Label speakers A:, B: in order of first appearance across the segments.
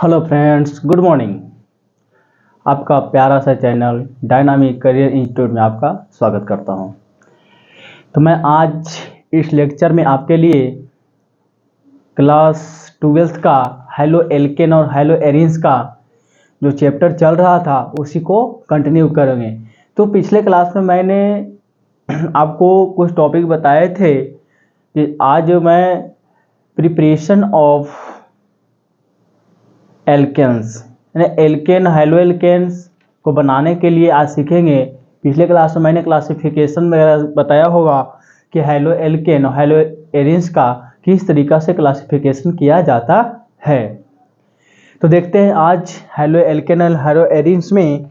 A: Hello friends, good morning. आपका प्यारा सा चैनल डायनामिक करियर इंस्टीट्यूट में आपका स्वागत करता हूं। तो मैं आज इस लेक्चर में आपके लिए क्लास 12th का हेलो एल्केन और हेलो एरिन्स का जो चैप्टर चल रहा था उसी को कंटिन्यू करेंगे। तो पिछले क्लास में मैंने आपको कुछ टॉपिक बताए थे कि आज मैं प्रिपरेशन ऑफ एल्केन्स यानी एल्केन हेलो एल्केन्स को बनाने के लिए आज सीखेंगे। पिछले क्लास में मैंने क्लासिफिकेशन वगैरह बताया होगा कि हेलो एल्केन और हेलो एरिन्स का किस तरीक़ा से क्लासिफिकेशन किया जाता है। तो देखते हैं आज हेलो एल्केन और हेलो एरिन्स में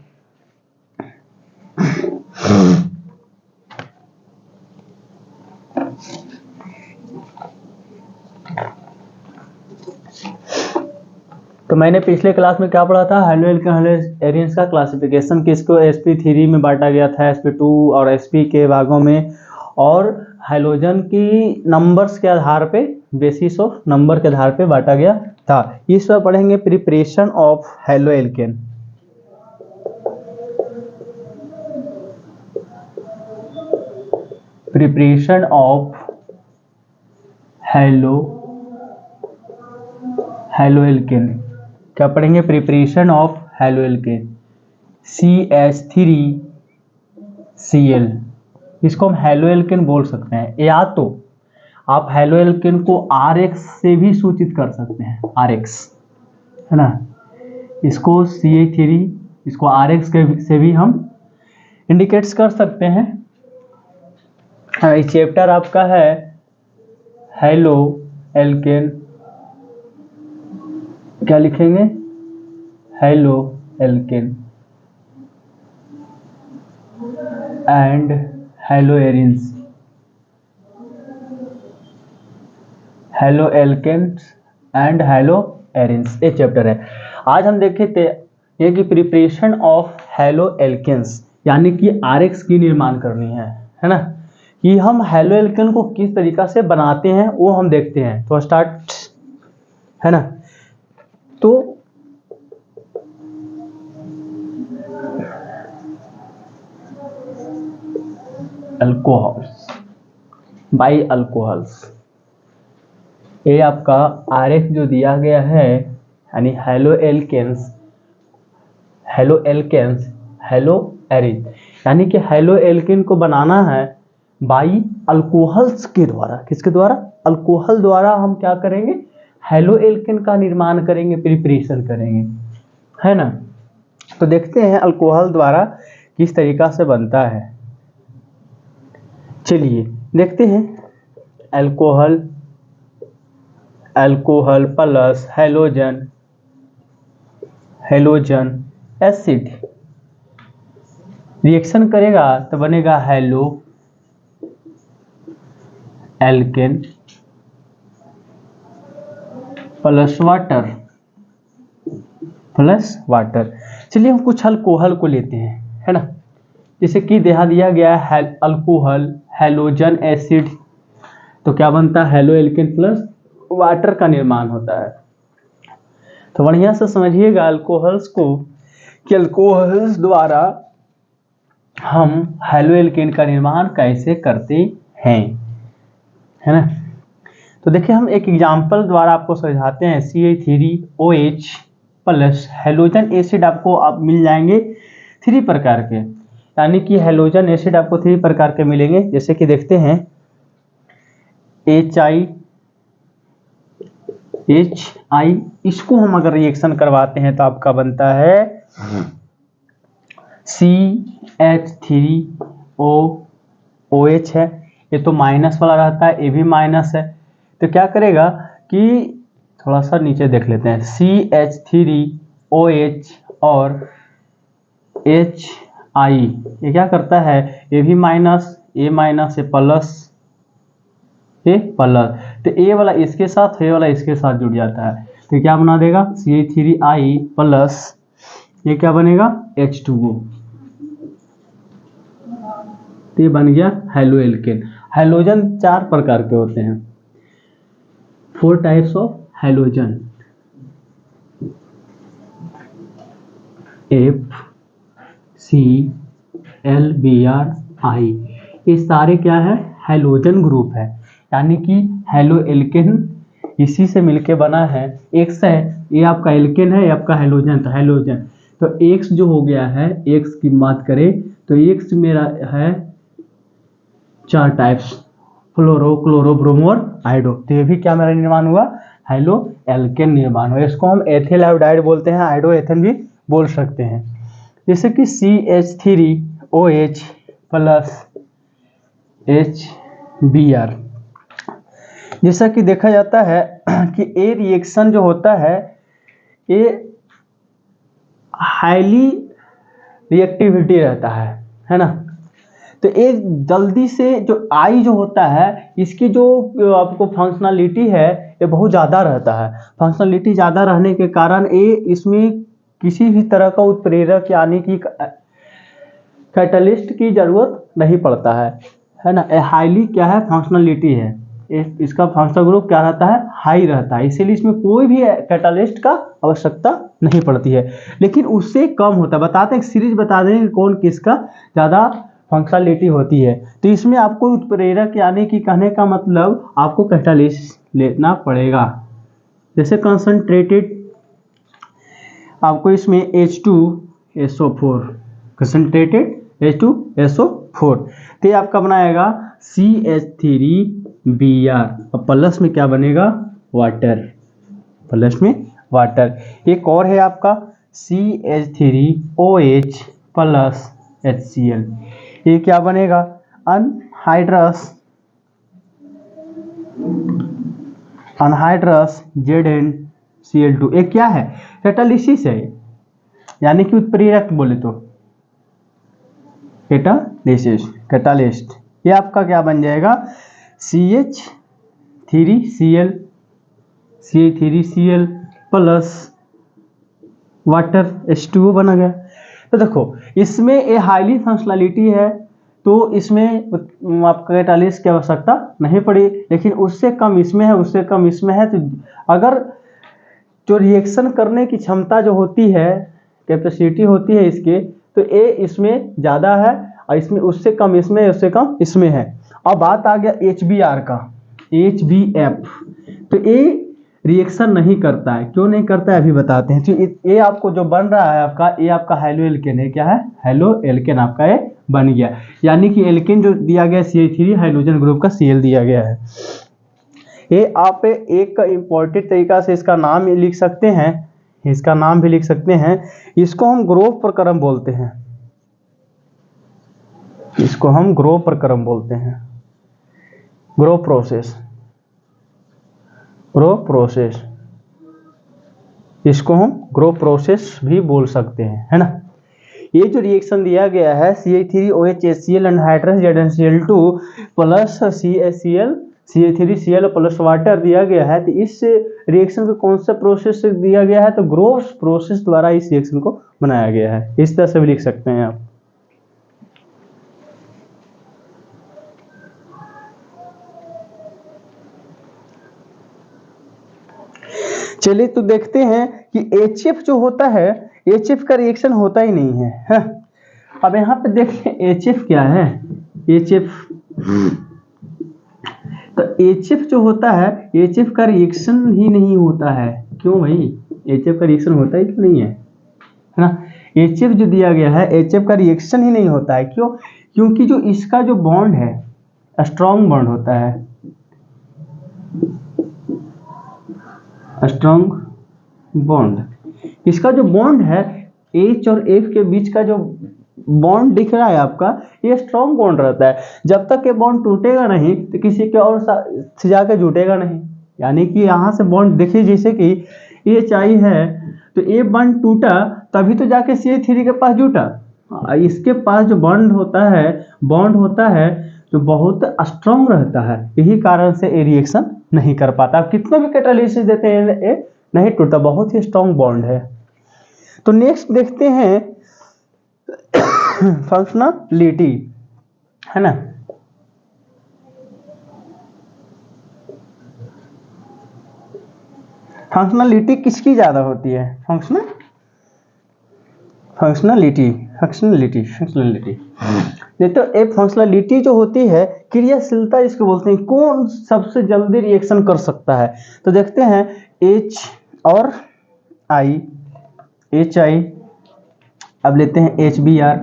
A: तो मैंने पिछले क्लास में क्या पढ़ा था, हेलो एल्केन हेलो एरिन्स का क्लासिफिकेशन किसको sp3 में बांटा गया था, sp2 और sp के भागों में, और हाइड्रोजन की नंबर्स के आधार पे, बेसिस ऑफ नंबर के आधार पे बांटा गया था। इस पर पढ़ेंगे preparation of halo alkane. Preparation of hello alkane क्या पढ़ेंगे? Preparation of halo alkane CH3Cl, इसको हम हेलो एल्केन बोल सकते हैं, या तो आप हेलो एल्केन को RX से भी सूचित कर सकते हैं, RX है ना, इसको CH3 इसको RX से भी हम इंडिकेट्स कर सकते हैं। इस चैप्टर आपका है हेलो एल्केन, क्या लिखेंगे? Halo alkane and halo arenes, halo alkanes and halo arenes, ये चैप्टर है। आज हम देखे थे ये कि प्रिपरेशन ऑफ हेलो एल्केन्स यानी कि RX की निर्माण करनी है ना, कि हम हेलो एल्केन को किस तरीका से बनाते हैं वो हम देखते हैं। तो स्टार्ट है ना। तो अल्कोहल्स बाई अल्कोहल्स, ये आपका RX जो दिया गया है यानी हेलो एल्केन्स हेलो एरिन, यानी कि हेलो एल्केन को बनाना है बाई अल्कोहल्स के द्वारा। किसके द्वारा? अल्कोहल द्वारा हम क्या करेंगे? हेलो एल्केन का निर्माण करेंगे, प्रिपरेशन करेंगे, है ना। तो देखते हैं अल्कोहल द्वारा किस तरीका से बनता है। चलिए देखते हैं। Alcohol plus halogen acid reaction करेगा तो बनेगा हेलो एल्केन प्लस वाटर। चलिए हम कुछ अल्कोहल को लेते हैं, है ना। जैसे कि दिया गया है अल्कोहल हेलोजन एसिड, तो क्या बनता है? हेलो एल्केन प्लस वाटर का निर्माण होता है। तो बढ़िया से समझिएगा अल्कोहल्स को कि अल्कोहल्स द्वारा हम हेलो एल्केन का निर्माण कैसे करते हैं, है ना। तो देखिए हम एक एग्जांपल द्वारा आपको समझाते हैं। CH3OH प्लस हेलोजन एसिड आपको मिल जाएंगे 3 प्रकार के, यानी कि हेलोजन एसिड आपको 3 प्रकार के मिलेंगे। जैसे कि देखते हैं HI, इसको हम अगर रिएक्शन करवाते हैं तो आपका बनता है CH3OH है, ये तो माइनस वाला रहता है, ये भी माइनस है। तो क्या करेगा कि थोड़ा सा नीचे देख लेते हैं, CH3OH और HI ये क्या करता है? ये भी माइनस, ये माइनस, ये प्लस, ये प्लस, तो ए वाला इसके साथ, ये वाला इसके साथ जुड़ जाता है, तो क्या बना देगा? CH3I प्लस ये क्या बनेगा? H2O, तो ये बन गया हेलो एल्केन। हेलोजन 4 प्रकार के होते हैं, 4 types of halogen. FCl Br I, ये सारे क्या है, हैलोजन ग्रुप है, यानी कि हैलो एल्केन इसी से मिलके बना है। एक्स है, ये आपका एल्केन है, ये आपका हैलोजन, तो हैलोजन, तो एक्स जो हो गया है, एक्स की बात करें तो एक्स मेरा है 4 टाइप्स, फ्लोरो, क्लोरो, ब्रोमो और आयोडो, तो ये भी क्या मेरा निर्माण हुआ, हैलो एल्केन निर्माण हुआ। इसको हम एथिल आयोडाइड बोलते हैं, आयोडो एथेन भी बोल सकते हैं। जैसे कि CH3OH प्लस HBr, जैसा कि देखा जाता है कि ये रिएक्शन जो होता है ये हाईली रिएक्टिविटी रहता है ना, तो ये जल्दी से जो आई जो होता है इसकी जो आपको फंक्शनलिटी है ये बहुत ज़्यादा रहता है। फंक्शनलिटी ज़्यादा रहने के कारण ये इसमें किसी भी तरह का उत्प्रेरक यानी कि कैटलिस्ट की जरूरत नहीं पड़ता है ना। हाईली क्या है, फंक्शनलिटी है, इसका फंक्शनल ग्रुप क्या रहता है, हाई रहता है, इसीलिए इसमें कोई भी कैटलिस्ट का आवश्यकता नहीं पड़ती है। लेकिन उससे कम होता है, बताते हैं सीरीज बता देंगे कौन किसका ज़्यादा फंक्शनलिटी होती है। तो इसमें आपको उत्प्रेरक यानी कि कहने का मतलब आपको कैटलिस्ट लेना पड़ेगा। जैसे कंसंट्रेटेड आपको इसमें H2SO4, कंसंट्रेटेड H2SO4, तो ये आपका बनाएगा CH3Br, और प्लस में क्या बनेगा, वाटर, प्लस में वाटर। एक और है आपका CH3OH प्लस HCl, ये क्या बनेगा, अनहाइड्रस ZnCl2। एक क्या है, कैटालिसिस है, यानी कि उत्प्रेरक बोले तो कैटालिस्ट। ये आपका क्या बन जाएगा, CH3Cl प्लस वाटर H2O बना गया। तो देखो इसमें ये हाईली फंक्शनलिटी है, तो इसमें आपका कैटालिस्ट की आवश्यकता नहीं पड़ी, लेकिन उससे कम इसमें है, उससे कम इसमें है, तो अगर जो रिएक्शन करने की क्षमता जो होती है, कैपेसिटी होती है इसके, तो ये इसमें ज़्यादा है और इसमें उससे कम इसमें, उससे कम इसमें है। अब बात आ गया HBr का, HBF, तो ये रिएक्शन नहीं करता है, क्यों नहीं करता है अभी बताते हैं। तो ये आपको जो बन रहा है आपका, ये आपका हैलो एल्केन है, क्या है, हैलो एल्केन आपका ये बन गया, यानी कि एल्केन जो दिया गया CH3 हाइड्रोजन ग्रुप का Cl दिया गया है। ये आप एक इम्पोर्टेंट तरीका से इसका नाम लिख सकते हैं, इसका नाम भी लिख सकते हैं, इसको हम ग्रोव प्रक्रम बोलते हैं, इसको हम ग्रोव प्रक्रम बोलते हैं, ग्रोव प्रोसेस, ग्रोव प्रोसेस, इसको हम ग्रोव प्रोसेस भी बोल सकते हैं, है ना। ये जो रिएक्शन दिया गया है CH3OH HCl anhydrous ZnCl2 plus CH3Cl plus water दिया गया है, तो इस रिएक्शन को कौन सा प्रोसेस से दिया गया है, तो ग्रोव प्रोसेस द्वारा इस रिएक्शन को बनाया गया है। इस तरह से भी लिख सकते हैं आप। चलिए तो देखते हैं कि HF जो होता है, HF का रिएक्शन होता ही नहीं है। अब यहाँ पे देखिए HF क्या है, HF, तो HF जो होता है, HF का रिएक्शन ही नहीं होता है। क्यों भाई, HF का रिएक्शन होता ही क्यों नहीं है ना। HF जो दिया गया है, HF का रिएक्शन ही नहीं होता है, क्यों, क्योंकि जो इसका जो बॉन्ड है स्ट्रॉन्ग बॉन्ड होता है, स्ट्रॉन्ग बॉन्ड, इसका जो बॉन्ड है H और F के बीच का जो बॉन्ड दिख रहा है आपका, ये स्ट्रॉन्ग बॉन्ड रहता है। जब तक ये बॉन्ड टूटेगा नहीं तो किसी के और से जाके जुटेगा नहीं, यानी कि यहाँ से बॉन्ड देखिए, जैसे कि HI है तो ये बॉन्ड टूटा तभी तो जाके CH3 के पास जुटा, इसके पास जो बॉन्ड होता है जो बहुत स्ट्रॉन्ग रहता है, यही कारण से ये रिएक्शन नहीं कर पाता। आप कितना भी कैटालिसिस देते हैं ये नहीं टूटता, बहुत ही स्ट्रॉन्ग बॉन्ड है। तो नेक्स्ट देखते हैं फंक्शनलिटी, है ना। फंक्शनलिटी किसकी ज्यादा होती है, फंक्शनलिटी नहीं तो एक फंक्शनलिटी जो होती है, क्रियाशीलता इसको बोलते हैं, कौन सबसे जल्दी रिएक्शन कर सकता है। तो देखते हैं H और I, HI, अब लेते हैं HBr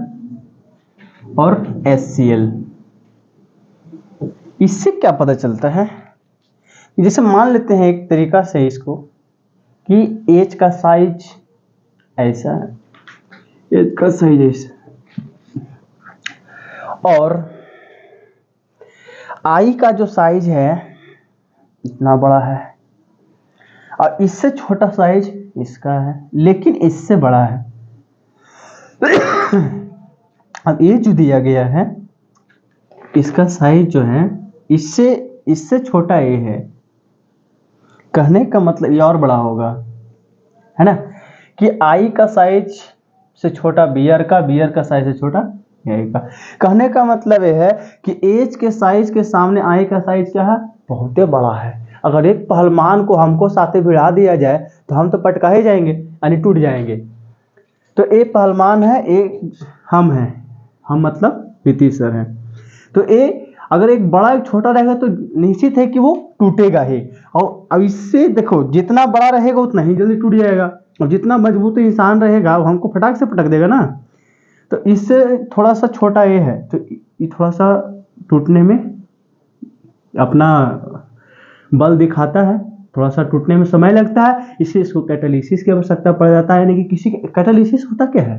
A: और HCl। इससे क्या पता चलता है, जैसे मान लेते हैं एक तरीका से इसको कि H का साइज ऐसा है, H का साइज ऐसा और I का जो साइज है इतना बड़ा है और इससे छोटा साइज इसका है लेकिन इससे बड़ा है। अब ये जो दिया गया है इसका साइज जो है इससे छोटा ये है, कहने का मतलब ये और बड़ा होगा, है ना, कि I का साइज से छोटा Br का साइज से छोटा A का। कहने का मतलब ये है कि H के साइज के सामने I का साइज क्या है, बहुत बड़ा है। अगर एक पहलवान को हमको साथे भिड़ा दिया जाए तो हम तो पटका ही जाएंगे, यानी टूट जाएंगे। तो ए पहलवान है, ए हम हैं, हम मतलब प्रीति सर हैं। तो ए अगर एक बड़ा एक छोटा रहेगा तो निश्चित है कि वो टूटेगा ही। और अब इससे देखो जितना बड़ा रहेगा उतना ही जल्दी टूट जाएगा, और जितना मजबूत इंसान रहेगा वो हमको फटाक से पटक देगा ना। तो इससे थोड़ा सा छोटा ए है तो ये थोड़ा सा टूटने में अपना बल दिखाता है, थोड़ा सा टूटने में समय लगता है, इसलिए इसको कैटालिसिस की आवश्यकता पड़ जाता है। यानी कि किसी कैटालिसिस होता क्या है,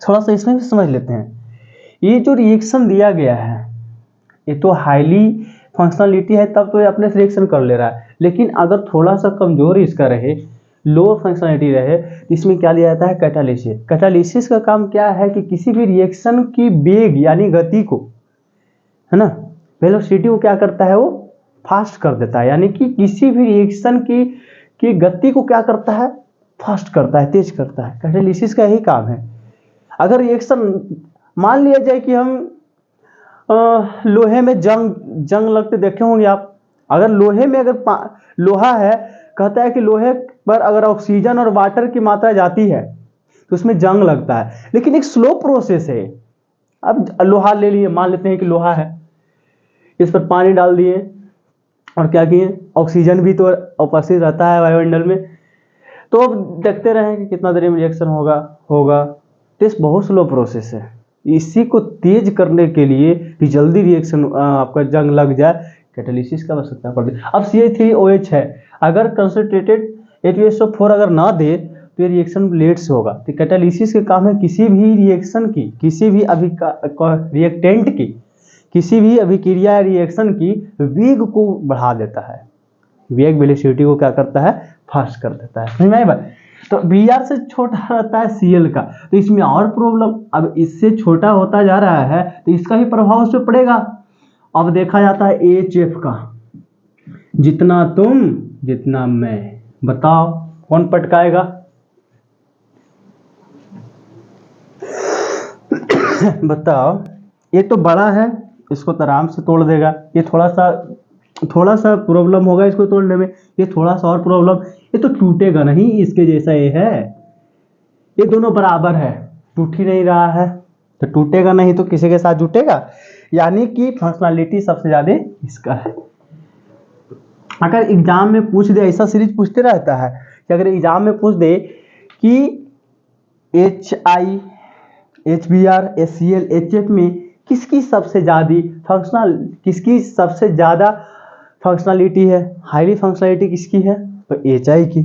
A: थोड़ा सा इसमें भी समझ लेते हैं। ये जो रिएक्शन दिया गया है ये तो हाईली फंक्शनलिटी है, तब तो ये अपने से रिएक्शन कर ले रहा है। लेकिन अगर थोड़ा सा कमजोर इसका रहे, लो फंक्शनलिटी रहे, तो इसमें क्या लिया जाता है, कैटालिसिस। कैटालिसिस का काम क्या है कि किसी भी रिएक्शन की वेग यानी गति को, है ना, वेलोसिटी को क्या करता है, वो फास्ट कर देता है। यानी कि किसी भी रिएक्शन की गति को क्या करता है, फास्ट करता है, तेज करता है। कैटालिसिस का यही काम है। अगर रिएक्शन मान लिया जाए कि हम लोहे में जंग लगते देखे होंगे आप। अगर लोहे में अगर लोहा है, कहता है कि लोहे पर अगर ऑक्सीजन और वाटर की मात्रा जाती है तो उसमें जंग लगता है, लेकिन एक स्लो प्रोसेस है। अब लोहा ले लिए, मान लेते हैं कि लोहा है, इस पर पानी डाल दिए और क्या किए, ऑक्सीजन भी तो उपस्थित रहता है वायुमंडल में, तो अब देखते रहें कि कितना देर में रिएक्शन होगा। तो इस बहुत स्लो प्रोसेस है। इसी को तेज करने के लिए कि जल्दी रिएक्शन आपका जंग लग जाए, कैटालिसिस का आवश्यकता पड़ती है। अब CH3OH है, अगर कंसंट्रेटेड H2SO4 अगर ना दे तो ये रिएक्शन लेट से होगा। तो कैटालिसिस के काम है किसी भी रिएक्शन की, किसी भी रिएक्टेंट की, किसी भी अभिक्रिया या रिएक्शन की वेग को बढ़ा देता है। वेग वेलोसिटी को क्या करता है, फास्ट कर देता है। समझ में आई बात। तो Br से छोटा रहता है Cl का, तो इसमें और प्रॉब्लम, अब इससे छोटा होता जा रहा है तो इसका भी प्रभाव उस पर पड़ेगा। अब देखा जाता है HF का, जितना तुम जितना मैं, बताओ कौन पटकाएगा। बताओ, ये तो बड़ा है, इसको तो आराम से तोड़ देगा, ये थोड़ा सा प्रॉब्लम होगा इसको तोड़ने में, ये थोड़ा सा और प्रॉब्लम, ये तो टूटेगा नहीं, इसके जैसा ये है, ये दोनों बराबर है, टूट ही नहीं रहा है तो टूटेगा नहीं तो किसी के साथ जुटेगा। यानी कि फंक्शनलिटी सबसे ज्यादा इसका है। अगर एग्जाम में पूछ दे, ऐसा सीरीज पूछते रहता है कि अगर एग्जाम में पूछ दे कि HI, HBr, HCl, HF में किसकी सबसे ज्यादा फंक्शनलिटी है, हाईली फंक्शनलिटी किसकी है, तो HI की।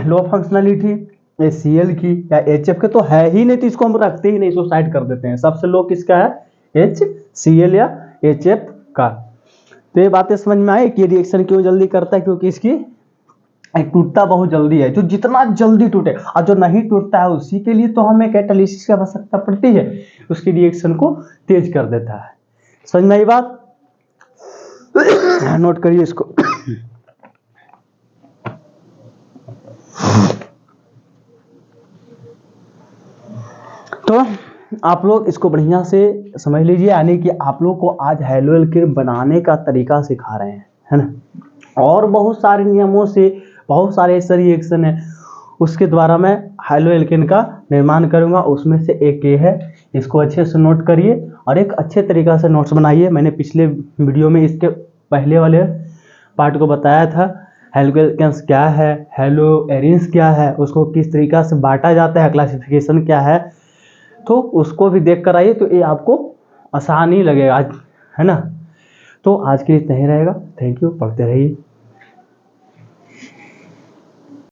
A: लो फंक्शनलिटी HCl की या HF के तो है ही नहीं, तो इसको हम रखते ही नहीं, इसको साइड कर देते हैं। सबसे लो किसका है, HCl या HF का। तो ये बातें समझ में आई कि रिएक्शन क्यों जल्दी करता है, क्योंकि इसकी टूटता बहुत जल्दी है। जो जितना जल्दी टूटे और जो नहीं टूटता है उसी के लिए तो हमें कैटालिसिस की आवश्यकता पड़ती है, उसकी रिएक्शन को तेज कर देता है। समझ में आई बात, नोट करिए इसको। तो आप लोग इसको बढ़िया से समझ लीजिए, यानी कि आप लोग को आज हैलो एल्केन बनाने का तरीका सिखा रहे हैं, है ना। और बहुत सारे नियमों से बहुत सारे ऐसे रिएक्शन है उसके द्वारा मैं हैलो एल्केन का निर्माण करूँगा। उसमें से एक ये है, इसको अच्छे से नोट करिए और एक अच्छे तरीक़ा से नोट्स बनाइए। मैंने पिछले वीडियो में इसके पहले वाले पार्ट को बताया था, हैलो एल्केन्स क्या है, हैलो एरिन्स क्या है, उसको किस तरीक़ा से बांटा जाता है, क्लासिफिकेशन क्या है, तो उसको भी देख कर आइए, तो ये आपको आसान ही लगेगा, है ना। तो आज के लिए इतना ही रहेगा। थैंक यू, पढ़ते रहिए।